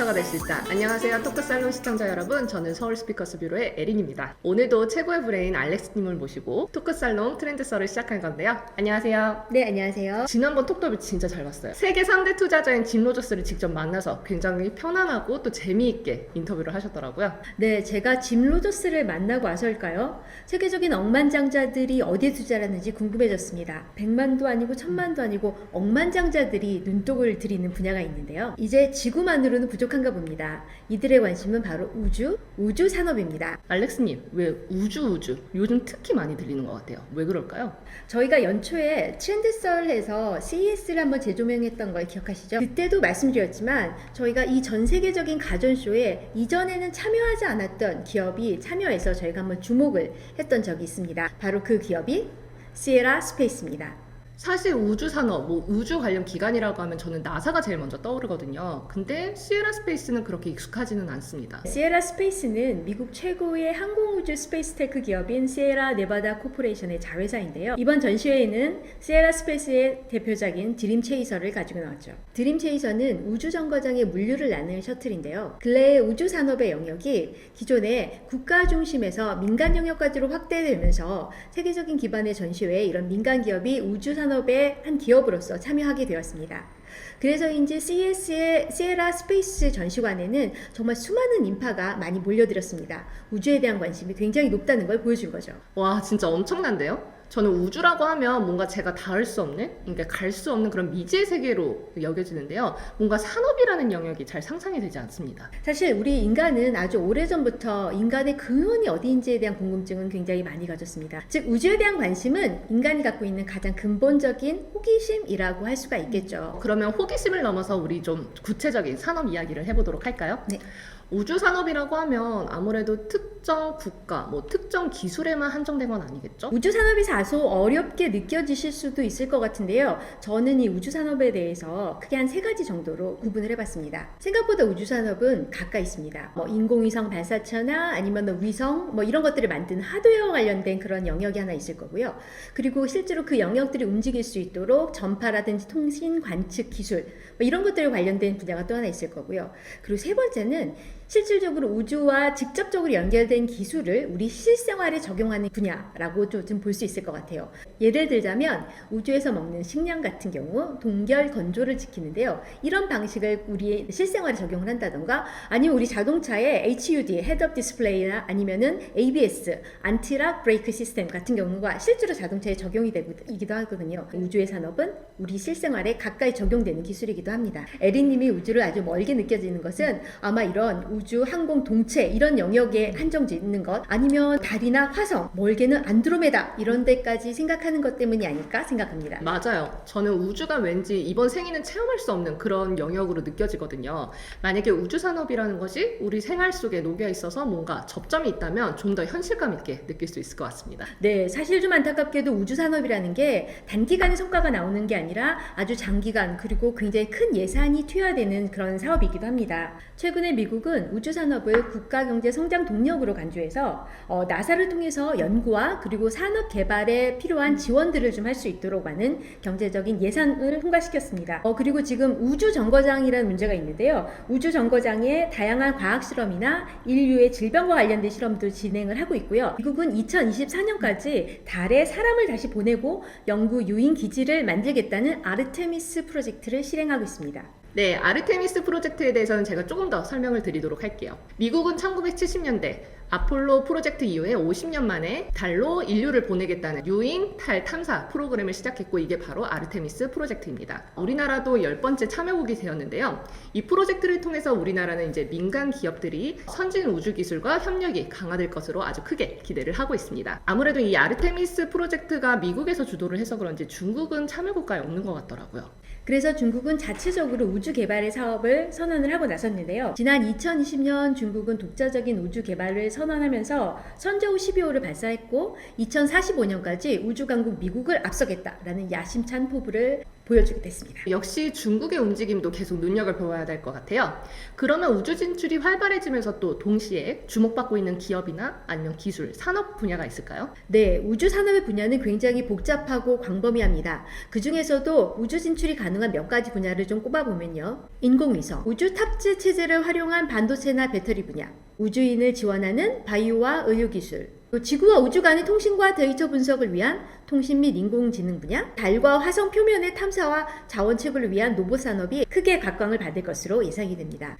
스피커가 될 수 있다. 안녕하세요 토크살롱 시청자 여러분, 저는 서울 스피커스 뷰로의 에린입니다. 오늘도 최고의 브레인 알렉스님을 모시고 토크살롱 트렌드썰을 시작할 건데요. 안녕하세요. 네, 안녕하세요. 지난번 톡더비 진짜 잘 봤어요. 세계 3대 투자자인 짐 로저스를 직접 만나서 굉장히 편안하고 또 재미있게 인터뷰를 하셨더라고요. 네, 제가 짐 로저스를 만나고 와서일까요? 세계적인 억만장자들이 어디에 투자를 하는지 궁금해졌습니다. 100만도 아니고 1000만도 아니고 억만장자들이 눈독을 들이는 분야가 있는데요. 이제 지구만으로는 부족한가 봅니다. 이들의 관심은 바로 우주 산업입니다. 알렉스님, 왜 우주 요즘 특히 많이 들리는 것 같아요. 왜 그럴까요? 저희가 연초에 트렌드썰에서 CES를 한번 재조명했던 걸 기억하시죠? 그때도 말씀드렸지만 저희가 이 전 세계적인 가전쇼에 이전에는 참여하지 않았던 기업이 참여해서 저희가 한번 주목을 했던 적이 있습니다. 바로 그 기업이 시에라 스페이스입니다. 사실 우주 산업, 우주 관련 기관이라고 하면 저는 나사가 제일 먼저 떠오르거든요. 근데 시에라 스페이스는 그렇게 익숙하지는 않습니다. 시에라 스페이스는 미국 최고의 항공우주 스페이스테크 기업인 시에라 네바다 코퍼레이션의 자회사인데요. 이번 전시회에는 시에라 스페이스의 대표작인 드림 체이서를 가지고 나왔죠. 드림 체이서는 우주 정거장의 물류를 나누는 셔틀인데요. 근래의 우주 산업의 영역이 기존의 국가 중심에서 민간 영역까지로 확대되면서 세계적인 기반의 전시회에 이런 민간 기업이 우주 산업의 한 기업으로서 참여하게 되었습니다. 그래서인지 CES의 시에라 스페이스 전시관에는 정말 수많은 인파가 많이 몰려들었습니다. 우주에 대한 관심이 굉장히 높다는 걸 보여준 거죠. 와, 진짜 엄청난데요? 저는 우주라고 하면 뭔가 제가 닿을 수 없는, 그러니까 갈 수 없는 그런 미지의 세계로 여겨지는데요. 뭔가 산업이라는 영역이 잘 상상이 되지 않습니다. 사실 우리 인간은 아주 오래전부터 인간의 근원이 어디인지에 대한 궁금증은 굉장히 많이 가졌습니다. 즉 우주에 대한 관심은 인간이 갖고 있는 가장 근본적인 호기심이라고 할 수가 있겠죠. 그러면 호기심을 넘어서 우리 좀 구체적인 산업 이야기를 해보도록 할까요? 네. 우주 산업이라고 하면 아무래도 특정 국가, 특정 기술에만 한정된 건 아니겠죠? 우주 산업이 다소 어렵게 느껴지실 수도 있을 것 같은데요. 저는 이 우주 산업에 대해서 크게 한 3가지 정도로 구분을 해봤습니다. 생각보다 우주 산업은 가까이 있습니다. 인공위성 발사체나 아니면 위성 이런 것들을 만드는 하드웨어와 관련된 그런 영역이 하나 있을 거고요. 그리고 실제로 그 영역들이 움직일 수 있도록 전파라든지 통신, 관측 기술 이런 것들에 관련된 분야가 또 하나 있을 거고요. 그리고 3번째는 실질적으로 우주와 직접적으로 연결된 기술을 우리 실생활에 적용하는 분야라고 좀 볼 수 있을 것 같아요. 예를 들자면 우주에서 먹는 식량 같은 경우 동결 건조를 지키는데요. 이런 방식을 우리 실생활에 적용을 한다던가 아니면 우리 자동차의 HUD, 헤드업 디스플레이나 아니면은 ABS, 안티락 브레이크 시스템 같은 경우가 실제로 자동차에 적용이 되기도 하거든요. 우주의 산업은 우리 실생활에 가까이 적용되는 기술이기도 합니다. 에린님이 우주를 아주 멀게 느껴지는 것은 아마 이런 우주, 항공, 동체 이런 영역에 한정짓는 것 아니면 달이나 화성, 멀게는 안드로메다 이런 데까지 생각하는 것 때문이 아닐까 생각합니다. 맞아요. 저는 우주가 왠지 이번 생에는 체험할 수 없는 그런 영역으로 느껴지거든요. 만약에 우주 산업이라는 것이 우리 생활 속에 녹여 있어서 뭔가 접점이 있다면 좀 더 현실감 있게 느낄 수 있을 것 같습니다. 네, 사실 좀 안타깝게도 우주 산업이라는 게 단기간에 성과가 나오는 게 아니라 아주 장기간 그리고 굉장히 큰 예산이 투여되는 그런 사업이기도 합니다. 최근에 미국은 우주 산업을 국가 경제 성장 동력으로 간주해서 나사를 통해서 연구와 그리고 산업 개발에 필요한 지원들을 좀 할 수 있도록 하는 경제적인 예산을 통과시켰습니다. 그리고 지금 우주 정거장이라는 문제가 있는데요. 우주 정거장에 다양한 과학 실험이나 인류의 질병과 관련된 실험도 진행을 하고 있고요. 미국은 2024년까지 달에 사람을 다시 보내고 연구 유인 기지를 만들겠다는 아르테미스 프로젝트를 실행하고 있습니다. 네, 아르테미스 프로젝트에 대해서는 제가 조금 더 설명을 드리도록 할게요. 미국은 1970년대 아폴로 프로젝트 이후에 50년 만에 달로 인류를 보내겠다는 유인 달 탐사 프로그램을 시작했고 이게 바로 아르테미스 프로젝트입니다. 우리나라도 10번째 참여국이 되었는데요. 이 프로젝트를 통해서 우리나라는 이제 민간 기업들이 선진 우주 기술과 협력이 강화될 것으로 아주 크게 기대를 하고 있습니다. 아무래도 이 아르테미스 프로젝트가 미국에서 주도를 해서 그런지 중국은 참여 국가에 없는 것 같더라고요. 그래서 중국은 자체적으로 우주 개발의 사업을 선언을 하고 나섰는데요. 지난 2020년 중국은 독자적인 우주 개발을 선언하면서 선저우 12호를 발사했고 2045년까지 우주 강국 미국을 앞서겠다라는 야심찬 포부를 보여주게 됐습니다. 역시 중국의 움직임도 계속 눈여겨봐야 될 것 같아요. 그러면 우주 진출이 활발해지면서 또 동시에 주목받고 있는 기업이나 아니면 기술, 산업 분야가 있을까요? 네, 우주 산업의 분야는 굉장히 복잡하고 광범위합니다. 그 중에서도 우주 진출이 가능한 몇 가지 분야를 좀 꼽아보면요. 인공위성, 우주 탑재 체제를 활용한 반도체나 배터리 분야, 우주인을 지원하는 바이오와 의료기술, 또 지구와 우주 간의 통신과 데이터 분석을 위한 통신 및 인공지능 분야, 달과 화성 표면의 탐사와 자원 채굴을 위한 로봇 산업이 크게 각광을 받을 것으로 예상이 됩니다.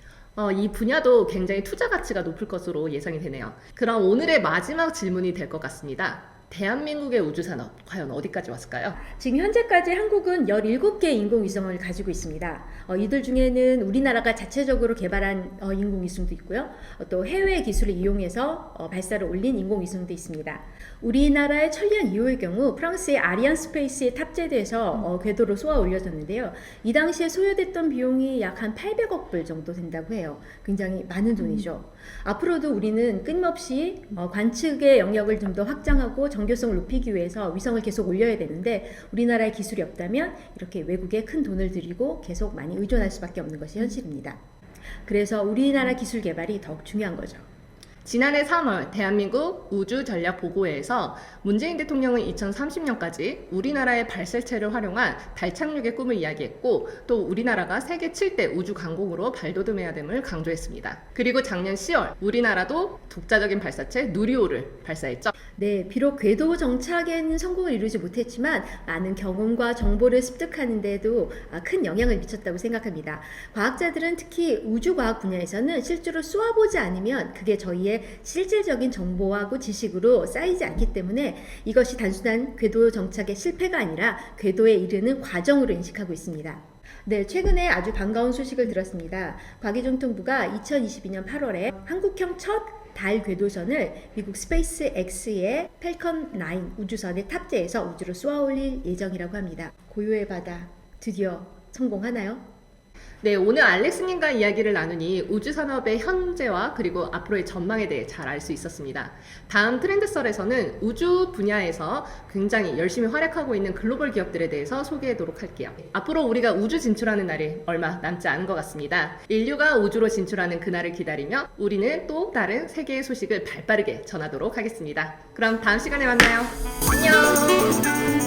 이 분야도 굉장히 투자 가치가 높을 것으로 예상이 되네요. 그럼 오늘의 마지막 질문이 될 것 같습니다. 대한민국의 우주산업 과연 어디까지 왔을까요? 지금 현재까지 한국은 17개의 인공위성을 가지고 있습니다. 이들 중에는 우리나라가 자체적으로 개발한 인공위성도 있고요. 또 해외 기술을 이용해서 발사를 올린 인공위성도 있습니다. 우리나라의 천리안 2호의 경우 프랑스의 아리안 스페이스에 탑재돼서 궤도로 쏘아 올려졌는데요. 이 당시에 소요됐던 비용이 약 한 800억 불 정도 된다고 해요. 굉장히 많은 돈이죠. 앞으로도 우리는 끊임없이 관측의 영역을 좀 더 확장하고 정교성을 높이기 위해서 위성을 계속 올려야 되는데 우리나라의 기술이 없다면 이렇게 외국에 큰 돈을 들이고 계속 많이 의존할 수밖에 없는 것이 현실입니다. 그래서 우리나라 기술 개발이 더욱 중요한 거죠. 지난해 3월 대한민국 우주전략보고회에서 문재인 대통령은 2030년까지 우리나라의 발사체를 활용한 달 착륙의 꿈을 이야기했고 또 우리나라가 세계 7대 우주강국으로 발돋움해야 됨을 강조했습니다. 그리고 작년 10월 우리나라도 독자적인 발사체 누리호를 발사했죠. 네, 비록 궤도 정착에는 성공을 이루지 못했지만 많은 경험과 정보를 습득하는 데도 큰 영향을 미쳤다고 생각합니다. 과학자들은 특히 우주과학 분야에서는 실제로 쏘아보지 않으면 그게 저희의 실질적인 정보하고 지식으로 쌓이지 않기 때문에 이것이 단순한 궤도 정착의 실패가 아니라 궤도에 이르는 과정으로 인식하고 있습니다. 네, 최근에 아주 반가운 소식을 들었습니다. 과기정통부가 2022년 8월에 한국형 첫 달 궤도선을 미국 스페이스 X의 펠컨 9 우주선에 탑재해서 우주로 쏘아 올릴 예정이라고 합니다. 고요의 바다 드디어 성공하나요? 네, 오늘 알렉스님과 이야기를 나누니 우주산업의 현재와 그리고 앞으로의 전망에 대해 잘 알 수 있었습니다. 다음 트렌드썰에서는 우주 분야에서 굉장히 열심히 활약하고 있는 글로벌 기업들에 대해서 소개하도록 할게요. 앞으로 우리가 우주 진출하는 날이 얼마 남지 않은 것 같습니다. 인류가 우주로 진출하는 그날을 기다리며 우리는 또 다른 세계의 소식을 발빠르게 전하도록 하겠습니다. 그럼 다음 시간에 만나요. 안녕!